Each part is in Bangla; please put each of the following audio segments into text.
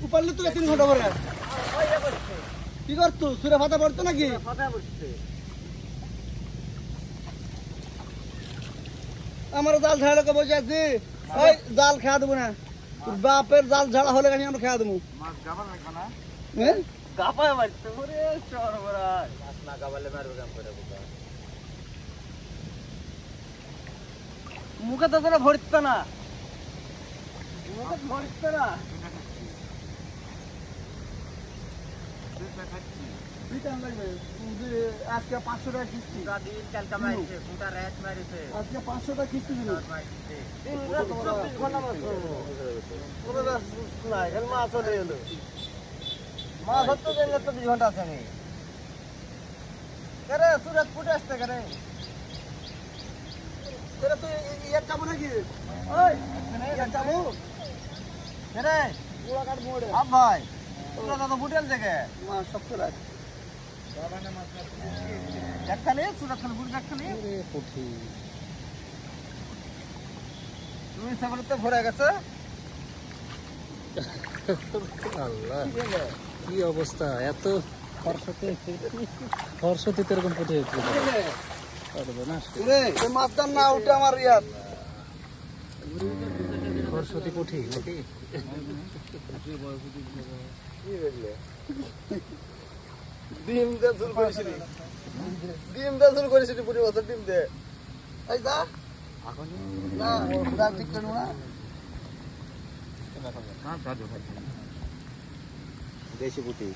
উপারলে তো 3 ঘন্টা করে কি করতো সুরে ফাটা পড়তো নাকি আমার জাল ঝাড়া লোকে বসে আছি ওই জাল খেয়া দেবো না তোর বাপের জাল ঝাড়া হলে কানি আমরা খেয়া দেবো মাছ গাবার লাগবে না হ্যাঁ গাপায় মারতে ওরে সরবরাহ মাছ না গাবালে মারবে কাম করে বুকা মুখে তো তোরা ভরতে না মুখে ভরতে না আজকে 500 টাকা কিস্তি দিন কালকা মারিছে ফুটা রাত মারিছে আজকে 500 টাকা কিস্তি দিল মাছ চলে এলো মাছ হতো দিলে তো 2 ঘন্টা আছে নি করে সুরত ফুটে আসতে করে তোরা তো ইয়ার যাবো নাকি ওই ইয়ার যাবো রে গোলাঘাট মোড়ে আব ভাই তোরা তো ফুটেল থেকে মাছ সব তো রাখ একখানে সুরত খানে ফুটে একখানে পুঠি তুমি সামনেতে ভরে গেছে আল্লাহ কি অবস্থা এত খরচতে এরকম পুঠে পারবে না রে এই মাছটার না উঠে আমার ইয়ার খরচতে পুঠি নাকি ডিম দে ঝুল করেছিলি ডিম দে ঝুল করেছিলি পুরি বছর ডিম দে এই যা না যা ঠিক করে না দেশি পুঁটি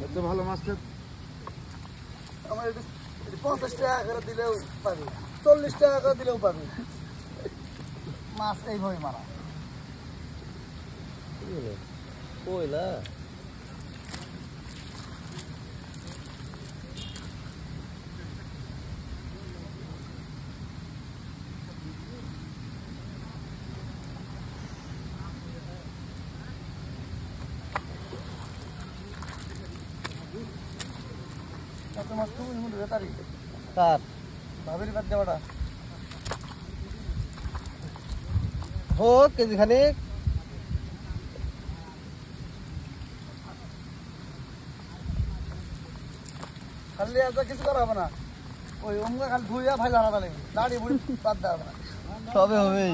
এত ভালো মাছ আমার 50 টাকা করে দিলেও পাবি 40 টাকা করে দিলেও পাবি মাছ এইভাবে মারা কইলা কত মাছ তুমি মুন্ডে তারি কার ভাবির বাদ দেওয়াটা হো কেজি খানিক খালি এত কিছু করা হবে না ওই অঙ্গ খালি ধুইয়া ভাই জানাটা লাগবে দাঁড়ি বুড়ি বাদ দেওয়া হবে না সবে হবেই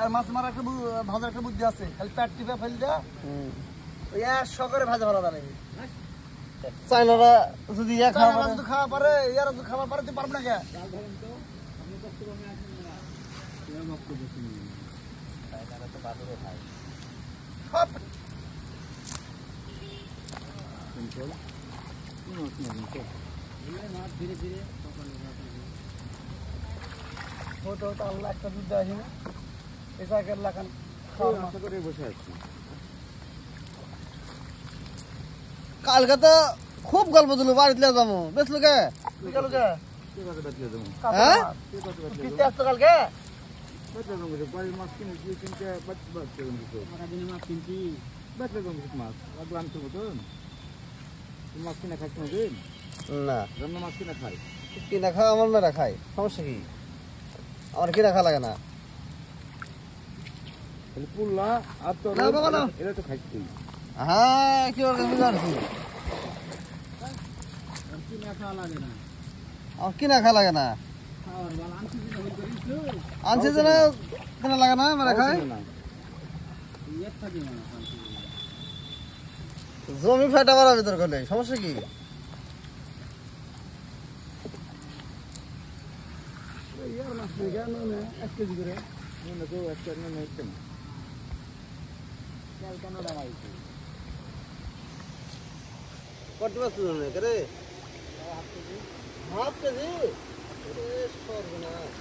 আর মাছ মারা একটা ভাজার একটা বুদ্ধি আছে খালি পেট টিপে ফেল দেয়া ওই এক সকালে ভাজা ভালো লাগবে চাইনারা যদি ইয়া খাওয়া খাওয়া যদি খাওয়া পারে ইয়ারা যদি খাওয়া পারে তুই পারবি না কে সব হতো হতো আল্লাহ একটা দুধ দেওয়া না এসাকের লাগান খাওয়া করে বসে আছি কালকে তো খুব গল্প দিল বাড়িতে যাবো বেসলো কে গেল কে হ্যাঁ কিস্তি আসতো কালকে মাছ কিনেছি কিনতে মাছ মাছ কিনে খাচ্ছ দিন না জন্য মাছ কিনে খাই কিনা খাওয়া আমার মেয়েরা খায় সমস্যা কি আমার কিনা খাওয়া লাগে না পুল্লা আর তো না বাবা না এটা তো খাইছি হ্যাঁ কি বলতে বুঝাচ্ছি আমার কিনা খাওয়া লাগে না আনছি যে না কিনা লাগে না মেয়েরা খায় জমি ফাটা মারা ভিতর করলে সমস্যা কি কত মাছ রে হাফ কেজি সর্বনাশ